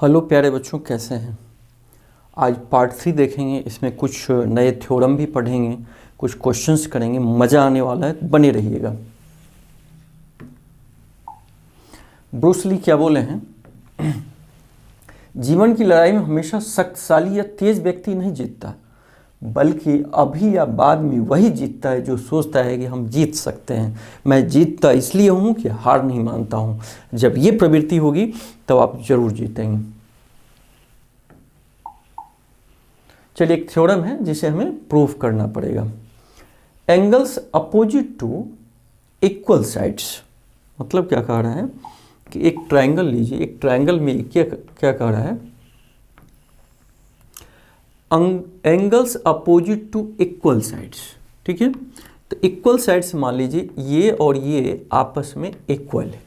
Hello प्यारे बच्चों, कैसे हैं। आज पार्ट 3 देखेंगे। इसमें कुछ नए थ्योरम भी पढ़ेंगे, कुछ क्वेश्चंस करेंगे। मज़ा आने वाला है, बने रहिएगा। ब्रूस ली क्या बोले हैं, जीवन की लड़ाई में हमेशा शक्तिशाली या तेज व्यक्ति नहीं जीतता, बल्कि अभी या बाद में वही जीतता है जो सोचता है कि हम जीत सकते हैं। मैं जीतता इसलिए हूँ कि हार नहीं मानता हूँ। जब ये प्रवृत्ति होगी तब आप जरूर जीतेंगे। चलिए, एक थ्योरम है जिसे हमें प्रूव करना पड़ेगा। Angles opposite to equal sides, मतलब क्या कह रहा है कि एक ट्रायंगल लीजिए। एक ट्रायंगल में क्या कह रहा है, angles opposite to equal sides. ठीक है, तो इक्वल साइड्स मान लीजिए ये और ये आपस में इक्वल है,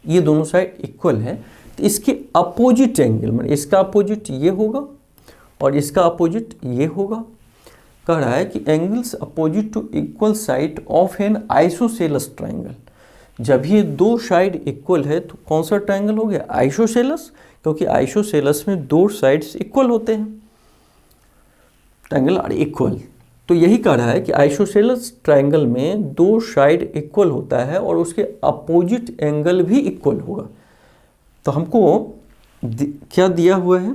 ये दोनों साइड इक्वल है। तो इसके अपोजिट एंगल, मतलब इसका अपोजिट ये होगा और इसका अपोजिट ये होगा। कह रहा है कि angles opposite to equal side of an isosceles triangle. जब ये दो साइड इक्वल है तो कौन सा ट्रायंगल हो गया, आइसोसेलस, क्योंकि आइसोसेलस में दो साइड्स इक्वल होते हैं, ट्रायंगल आर इक्वल। तो यही कह रहा है कि आइसोसेलस ट्रायंगल में दो साइड इक्वल होता है और उसके अपोजिट एंगल भी इक्वल होगा। तो हमको क्या दिया हुआ है,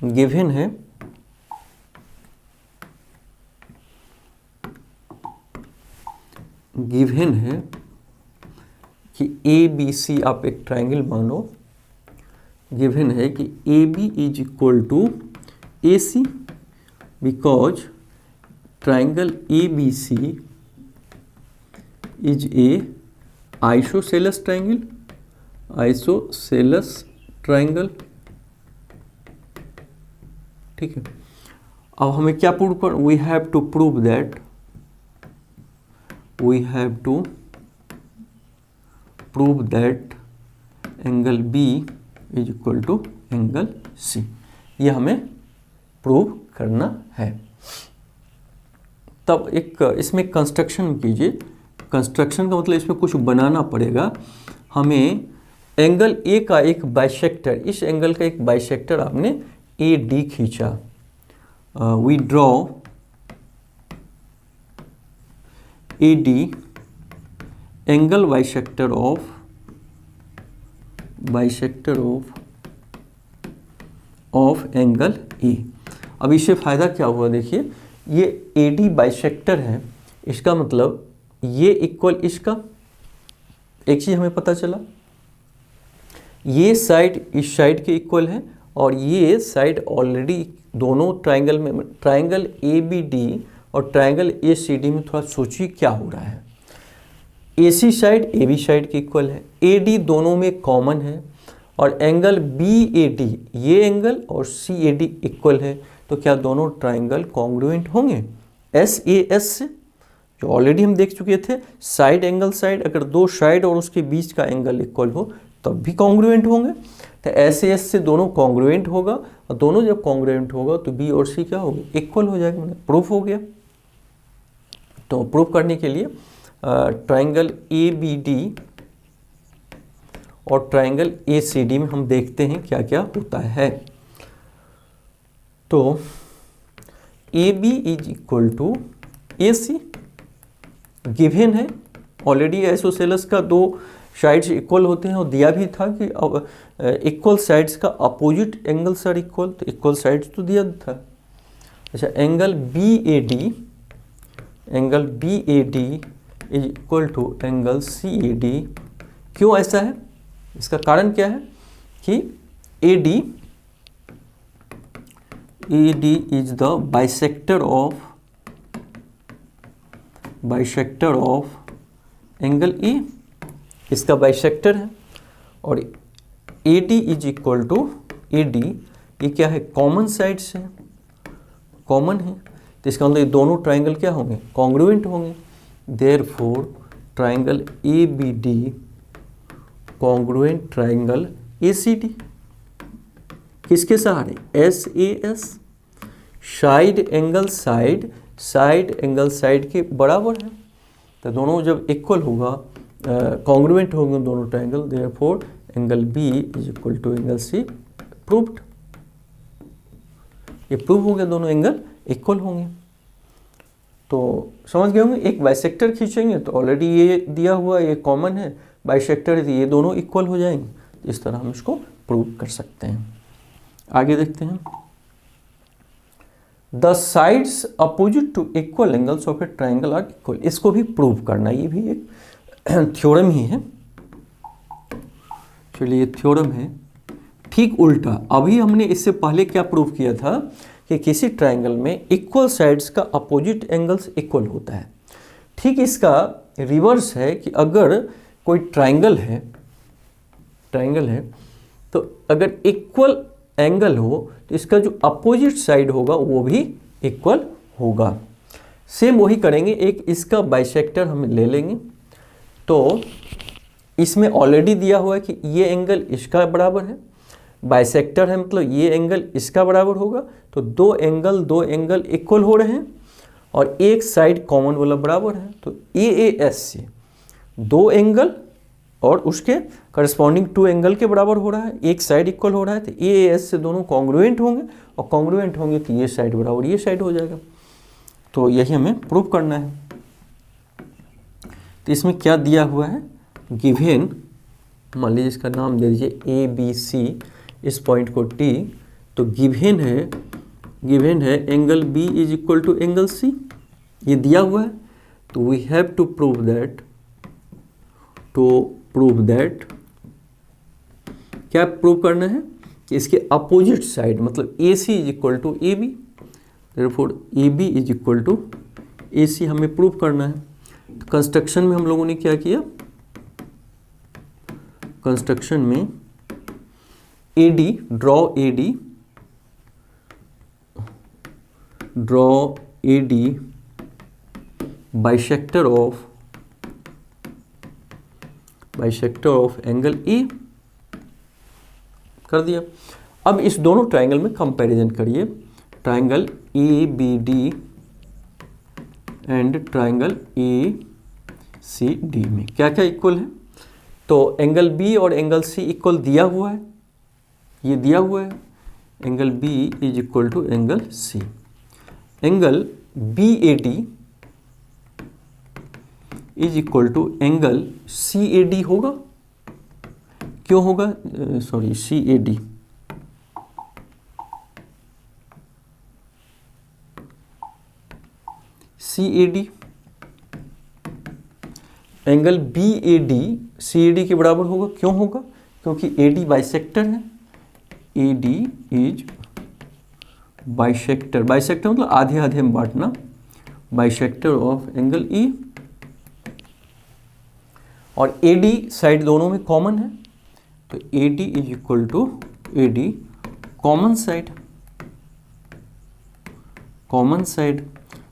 गिवन है कि ए बी सी, आप एक ट्रायंगल मानो, गिवन है कि A B is equal to A C, because triangle A B C is a isosceles triangle. ठीक है, अब हमें क्या प्रूव कर, we have to prove that angle B is equal to angle C। ये हमें प्रूव करना है। तब एक इसमें कंस्ट्रक्शन कीजिए। कंस्ट्रक्शन का मतलब इसमें कुछ बनाना पड़ेगा हमें। एंगल A का एक बाइसेक्टर, इस एंगल का एक बाइसेक्टर आपने AD खींचा। We draw AD angle bisector of angle E। अब इससे फायदा क्या हुआ, देखिए ये AD बाइसेक्टर है, इसका मतलब ये इक्वल इसका। एक चीज हमें पता चला, ये साइड इस साइड के इक्वल है और ये साइड ऑलरेडी दोनों ट्रायंगल में, ट्रायंगल ABD और ट्रायंगल ACD में थोड़ा सोचिए क्या हो रहा है। AC साइड AB साइड के इक्वल है, AD दोनों में कॉमन है और एंगल BAD, ये एंगल और CAD इक्वल है। तो क्या दोनों ट्रायंगल कॉन्ग्रुएंट होंगे SAS से, जो ऑलरेडी हम देख चुके थे। साइड एंगल साइड, अगर दो साइड और उसके बीच का एंगल इक्वल हो तब भी कॉन्ग्रुएंट होंगे। तो SAS से दोनों कॉन्ग्रुएंट होगा और दोनों जब कॉन्ग्रुएंट होगा तो B और C क्या होगा, इक्वल हो जाएगा। मतलब प्रूफ हो गया। तो प्रूफ करने के लिए ट्रायंगल ABD और ट्रायंगल ACD में हम देखते हैं क्या क्या होता है। तो AB is equal to AC given है, ऑलरेडी आइसोसेलस का दो साइड्स इक्वल होते हैं और दिया भी था कि इक्वल साइड्स का अपोजिट एंगल्स आर इक्वल, तो इक्वल साइड्स तो दिया था। अच्छा, angle BAD is equal to angle CAD। क्यों ऐसा है, इसका कारण क्या है कि AD is the bisector of angle E, इसका बाइसेक्टर है। और AD is equal to AD, ये क्या है, कॉमन साइड्स है, कॉमन है। तो इसका मतलब ये दोनों ट्रायंगल क्या होंगे, कॉन्ग्रुएंट होंगे। Therefore triangle ABD congruent triangle ACD, किसके सहारे, SAS। साइड एंगल साइड के बराबर है, तो दोनों जब इक्वल होगा, कॉन्ग्रुएंट होंगे दोनों triangle, therefore angle B is equal to angle C, proved. ये प्रूव हो गया, दोनों एंगल इक्वल होंगे। तो समझ गए होंगे, एक बाइसेक्टर खींचेंगे तो ऑलरेडी ये दिया हुआ, ये कॉमन है, बाइसेक्टर है, ये दोनों इक्वल हो जाएंगे। इस तरह हम इसको प्रूव कर सकते हैं। आगे देखते हैं, the sides opposite to equal angles of a triangle are equal. इसको भी प्रूव करना, ये भी एक थ्योरम ही है। चलिए, ये थ्योरम है। ठीक उल्टा, अभी हमने इससे पहले क्या प्रूव किया था कि किसी ट्राइंगल में इक्वल साइड्स का अपोजिट एंगल्स इक्वल होता है। ठीक इसका रिवर्स है कि अगर कोई ट्राइंगल है तो अगर इक्वल एंगल हो तो इसका जो अपोजिट साइड होगा वो भी इक्वल होगा। सेम वही करेंगे, एक इसका बाइसेक्टर हम ले लेंगे। तो इसमें ऑलरेडी दिया हुआ है कि ये एंगल इसका बराबर है, बाइसेक्टर है मतलब ये एंगल इसका बराबर होगा। तो दो एंगल इक्वल हो रहे हैं और एक साइड कॉमन वाला बराबर है। तो AAS से दो एंगल और उसके करस्पॉन्डिंग टू एंगल के बराबर हो रहा है, एक साइड इक्वल हो रहा है। तो AAS से दोनों कॉन्ग्रुएंट होंगे और कॉन्ग्रुएंट होंगे तो ये साइड बराबर ये साइड हो जाएगा। तो यही हमें प्रूव करना है। तो इसमें क्या दिया हुआ है, गिवन, मान लीजिए इसका नाम दे दीजिए ABC, इस पॉइंट को T। तो गिवन है angle B is equal to angle C, ये दिया हुआ है। तो we have to prove that क्या प्रूव करना है कि इसके अपोजिट साइड मतलब AC is equal to AB, therefore AB is equal to AC हमें प्रूव करना है। तो कंस्ट्रक्शन में हम लोगों ने क्या किया, कंस्ट्रक्शन में draw AD bisector of angle A कर दिया। अब इस दोनों ट्राइंगल में कंपैरिजन करिए, triangle ABD and triangle ACD में क्या क्या इक्वल है। तो एंगल B और एंगल C इक्वल दिया हुआ है, ये दिया हुआ है, angle B is equal to angle C। Angle BAD is equal to angle CAD होगा, क्यों होगा, sorry CAD, angle BAD CAD के बराबर होगा, क्यों होगा, क्योंकि AD बाइसेक्टर है। AD इज बाइसेक्टर मतलब आधे आधे में बांटना, बाइसेक्टर ऑफ एंगल E। और AD साइड दोनों में कॉमन है, तो AD is equal to AD common side.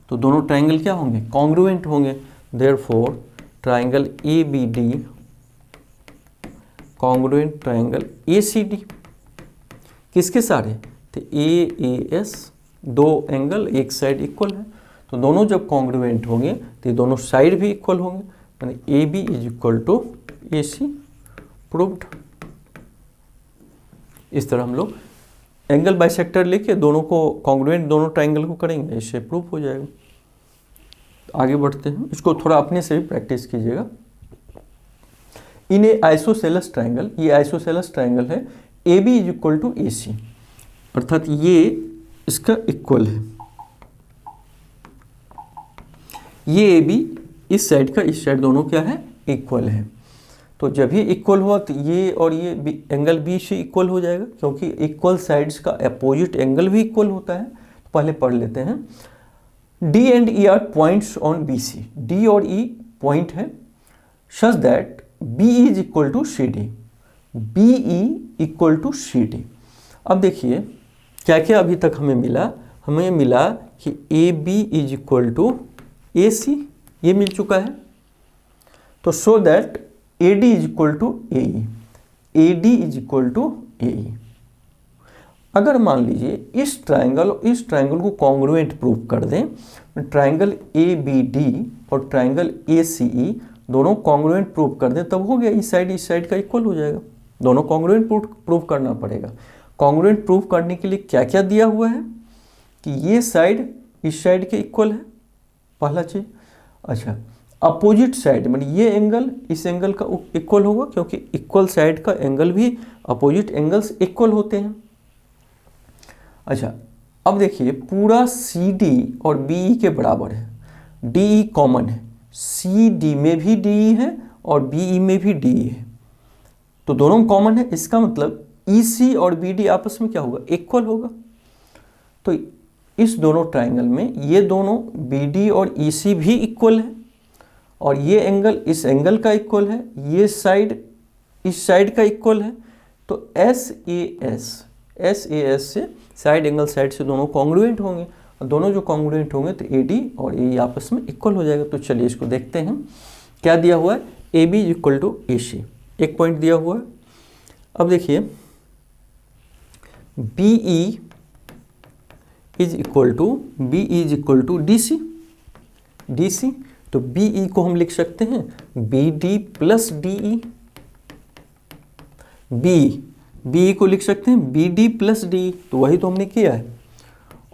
तो दोनों ट्राइंगल क्या होंगे, कॉन्ग्रुएंट होंगे। Therefore triangle ABD congruent triangle ACD किसके साथ है, तो AAS, दो एंगल एक साइड इक्वल है। तो दोनों जब कॉन्ग्रुएंट होंगे तो दोनों साइड भी इक्वल होंगे, यानी AB is equal to AC, proved. इस तरह हम लोग एंगल बाइसेक्टर लेके दोनों को कॉन्ग्रुएंट दोनों ट्राइंगल को करेंगे, इससे प्रूव हो जाएगा। आगे बढ़ते हैं, इसको थोड़ा अपने से भी प्रैक्टिस कीजिएगा। इन ए आइसोसेलस ट्राइंगल, ये आइसोसेलस ट्राइंगल है, AB is equal to AC, अर्थात ये इसका इक्वल है। ये AB इस साइड का इस साइड दोनों क्या है, इक्वल है। तो जब ये इक्वल हुआ तो ये और ये एंगल B से इक्वल हो जाएगा, क्योंकि इक्वल साइड्स का अपोजिट एंगल भी इक्वल होता है। तो पहले पढ़ लेते हैं, D and E are points on BC, D और E पॉइंट है, such that BE is equal to CD, BE equal to CD। अब देखिए क्या क्या अभी तक हमें मिला कि AB is equal to AC, ये मिल चुका है। तो so that AD is equal to AE, AD is equal to AE। अगर मान लीजिए इस ट्राइंगल को कॉन्ग्रुएंट प्रूव कर दें, ट्राइंगल ABD और ट्राइंगल ACE दोनों कॉन्ग्रुएंट प्रूव कर दें, तब हो गया इस साइड का इक्वल हो जाएगा। दोनों कॉन्ग्रुएंट प्रूव करना पड़ेगा। कॉन्ग्रुएंट प्रूव करने के लिए क्या क्या दिया हुआ है कि ये साइड इस साइड के इक्वल है, पहला चीज। अच्छा, अपोजिट साइड मतलब ये एंगल इस एंगल का इक्वल होगा, क्योंकि इक्वल साइड का एंगल भी अपोजिट एंगल्स इक्वल होते हैं। अच्छा, अब देखिए पूरा CD और BE के बराबर है, DE कॉमन है, CD में भी DE है और BE में भी DE है, तो दोनों कॉमन है। इसका मतलब EC और BD आपस में क्या होगा, इक्वल होगा। तो इस दोनों ट्राइंगल में ये दोनों BD और EC भी इक्वल है, और ये एंगल इस एंगल का इक्वल है, ये साइड इस साइड का इक्वल है। तो SAS से साइड एंगल साइड से दोनों कॉन्ग्रुएंट होंगे, और दोनों जो कॉन्ग्रुएंट होंगे तो AD और AE आपस में इक्वल हो जाएगा। तो चलिए इसको देखते हैं। क्या दिया हुआ है, AB इक्वल टू AC, एक पॉइंट दिया हुआ है। अब देखिए BE is equal to DC, तो BE को हम लिख सकते हैं BD प्लस DE, BE को लिख सकते हैं BD प्लस DE, तो वही तो हमने किया है।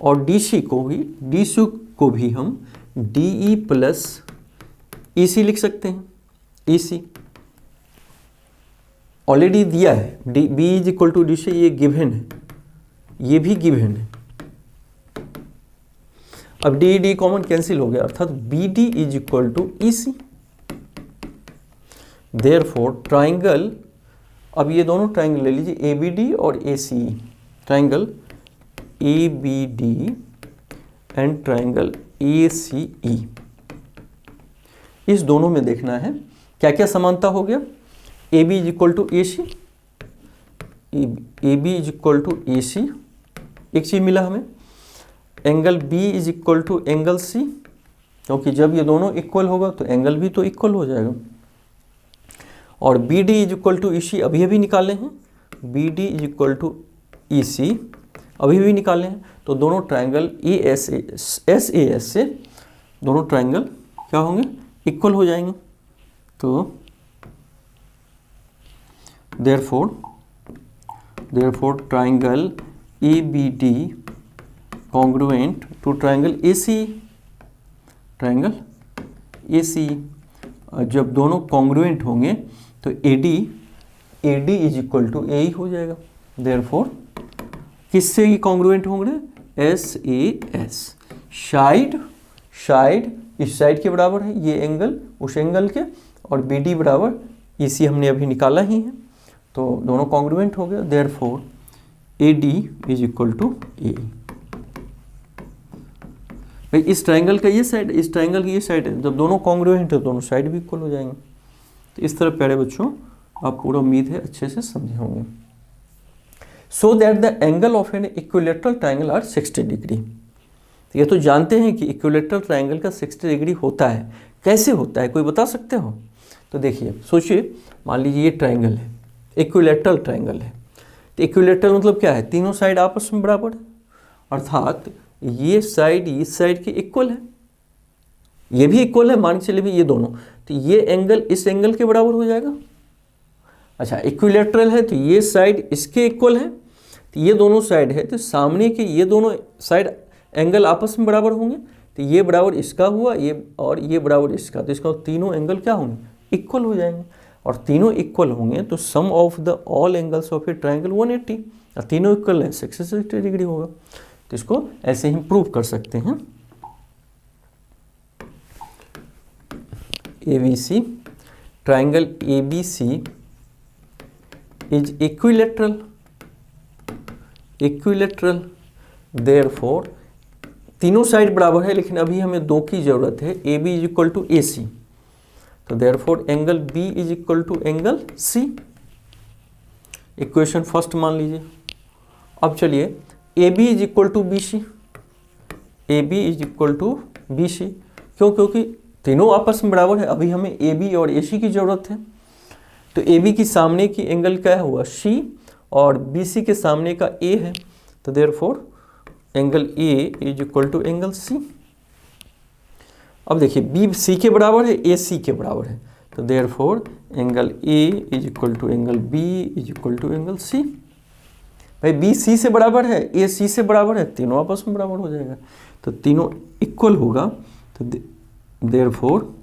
और DC को भी हम DE प्लस EC लिख सकते हैं, EC ऑलरेडी दिया है। BE is equal to DC, ये गिवन है, ये भी गिवन है। अब DE कॉमन कैंसिल हो गया, अर्थात BD is equal to EC। Therefore triangle, अब ये दोनों ट्राइंगल ले लीजिए ABD और ACE, triangle ABD and triangle ACE, इस दोनों में देखना है क्या क्या समानता हो गया। AB is equal to AC, AB is equal to AC, एक चीज मिला हमें। Angle B is equal to angle C, क्योंकि जब ये दोनों इक्वल होगा तो एंगल भी तो इक्वल हो जाएगा। और BD is equal to EC अभी निकाले हैं, BD is equal to EC अभी भी निकाले हैं। तो दोनों ट्राइंगल SAS से दोनों ट्राइंगल क्या होंगे, इक्वल हो जाएंगे। तो therefore triangle ABD congruent to triangle ACE, जब दोनों कॉन्ग्रुएंट होंगे तो AD is equal to AE हो जाएगा। देयरफॉर किससे ही कॉन्ग्रुएंट होंगे, SAS, साइड इस साइड के बराबर है, ये एंगल उस एंगल के, और BD बराबर EC हमने अभी निकाला ही है, तो दोनों कॉन्ग्रुएंट हो गया। Therefore AD is equal to AE। भाई इस ट्राइंगल का ये साइड, इस ट्राइंगल की ये साइड है, जब दोनों कॉन्ग्रुएंट है दोनों साइड भी इक्वल हो जाएंगे। तो इस तरह प्यारे बच्चों आप पूरा उम्मीद है अच्छे से समझे होंगे। So that the angle of an equilateral triangle are 60 degree. ये तो जानते हैं कि इक्विलैटरल ट्राइंगल का 60 डिग्री होता है, कैसे होता है कोई बता सकते हो? तो देखिए सोचिए, मान लीजिए ये ट्राइंगल है, इक्विलैटरल ट्राइंगल है। तो इक्विलैटरल मतलब क्या है, तीनों साइड आपस में बराबर है, अर्थात ये साइड इस साइड के इक्वल है, ये भी इक्वल है, मान के चलिए भी ये दोनों, तो ये एंगल इस एंगल के बराबर हो जाएगा। अच्छा, इक्विलैटरल है तो ये साइड इसके इक्वल है, तो ये दोनों साइड है तो सामने के ये दोनों साइड एंगल आपस में बराबर होंगे, तो ये बराबर इसका हुआ, ये और ये बराबर इसका, तो इसका तीनों एंगल क्या होंगे, इक्वल हो जाएंगे। और तीनों इक्वल होंगे तो sum of the all angles of a triangle 180, और तीनों इक्वल है 60 डिग्री होगा। तो इसको ऐसे ही प्रूव कर सकते हैं। ABC, triangle ABC is equilateral, therefore तीनों साइड बराबर है, लेकिन अभी हमें दो की जरूरत है। AB is equal to AC, तो therefore angle B is equal to angle C। Equation first मान लीजिए। अब चलिए AB is equal to BC, AB is equal to BC, क्यों? क्योंकि तीनों आपस में बराबर है, अभी हमें AB और AC की जरूरत है। तो AB की सामने की एंगल क्या हुआ, C, और BC के सामने का A है, तो therefore angle A is equal to angle C। अब देखिए B C के बराबर है, A C के बराबर है, तो therefore angle A is equal to angle B is equal to angle C. भाई बी सी से बराबर है, ए सी से बराबर है, तीनों आपस में बराबर हो जाएगा, तो तीनों इक्वल होगा, तो देयरफॉर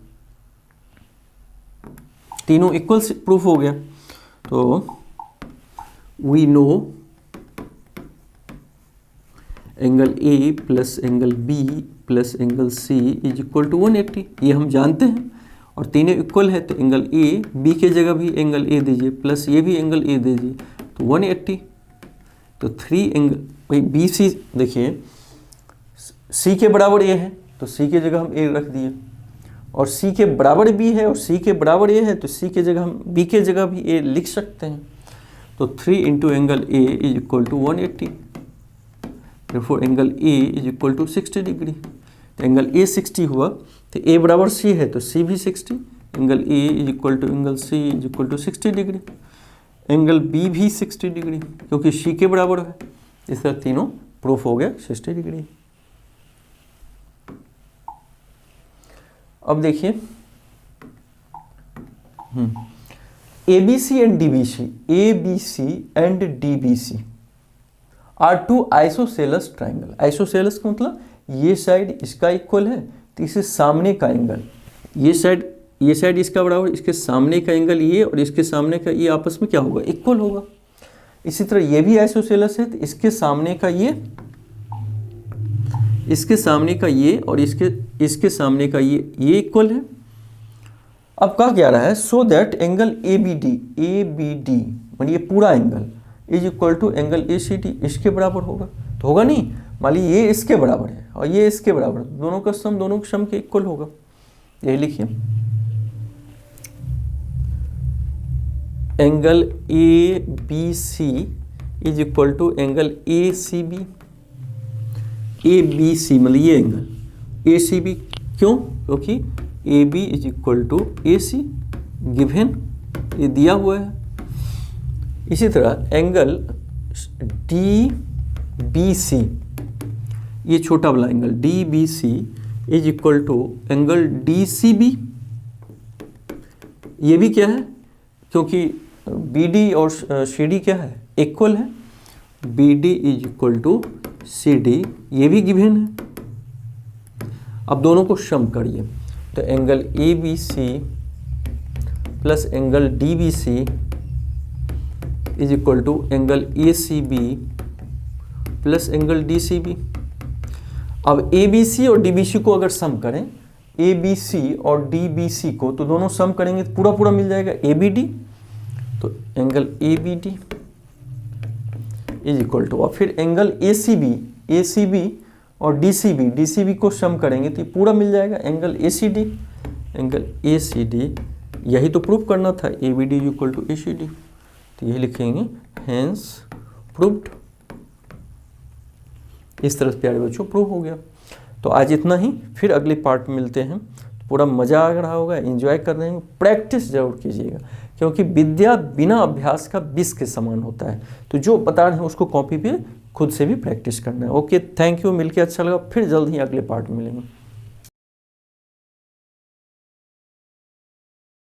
तीनों इक्वल प्रूफ हो गया। तो we know angle A plus angle B plus angle C is equal to 180, ये हम जानते हैं, और तीनों इक्वल है, तो एंगल ए बी के जगह भी एंगल ए दीजिए, प्लस ये भी एंगल ए दीजिए, तो 180। तो 3 एंगल, भाई बी सी देखिए सी के बराबर ए है, तो सी के जगह हम ए रख दिए, और सी के बराबर बी है और सी के बराबर ए है, तो सी के जगह हम बी के जगह भी ए लिख सकते हैं। तो 3 into angle A is equal to 180, therefore angle A is equal to 60 degree. तो एंगल ए 60 हुआ, तो ए बराबर सी है तो सी भी 60, angle A is equal to angle C is equal to 60 degree, angle B भी 60 डिग्री क्योंकि सी के बराबर है। इस तरह तीनों प्रूफ हो गया 60 डिग्री। अब देखिए ABC and DBC, ABC and DBC are two isosceles triangle. Isosceles का मतलब ये साइड इसका इक्वल है, तो इसके सामने का एंगल, ये साइड इसका बराबर, इसके सामने का एंगल ये और इसके सामने का ये आपस में क्या होगा, इक्वल होगा। इसी तरह ये भी आइसोसेलस है, तो इसके सामने का ये, इसके सामने का ये और इसके सामने का ये इक्वल है। अब कहा क्या रहा है, सो दैट एंगल ABD मतलब ये पूरा angle is equal to angle ACD, इसके बराबर होगा। तो होगा नहीं, मान लीजिए ये इसके बराबर है और ये इसके बराबर, दोनों का सम के इक्वल होगा। यही लिखिए, angle ABC is equal to angle ACB। ABC मतलब ये एंगल ACB, क्यों? क्योंकि AB is equal to AC given, ये दिया हुआ है। इसी तरह एंगल DBC, ये छोटा वाला angle DBC is equal to angle DCB, ये भी क्या है, क्योंकि BD और CD क्या है, इक्वल है, BD is equal to CD, ये भी गिवन है। अब दोनों को सम करिए, तो angle ABC plus angle DBC is equal to angle ACB plus angle DCB। अब ABC और DBC को अगर सम करें, ABC और DBC को, तो दोनों सम करेंगे तो पूरा पूरा मिल जाएगा ABD, तो angle ABD is equal to, और फिर एंगल ACB और DCB को सम करेंगे तो पूरा मिल जाएगा एंगल ACD। यही तो प्रूफ करना था, ABD is equal to ACD, तो यही लिखेंगे, हेंस प्रूव्ड। इस तरह से प्यारे बच्चों प्रूफ हो गया। तो आज इतना ही, फिर अगले पार्ट में मिलते हैं। पूरा मज़ा आ रहा होगा, एंजॉय कर रहे हैं, प्रैक्टिस जरूर कीजिएगा, क्योंकि विद्या बिना अभ्यास का विष के समान होता है। तो जो बता रहे हैं उसको कॉपी पे खुद से भी प्रैक्टिस करना है। ओके, थैंक यू, मिलके अच्छा लगा, फिर जल्द ही अगले पार्ट में मिलेंगे।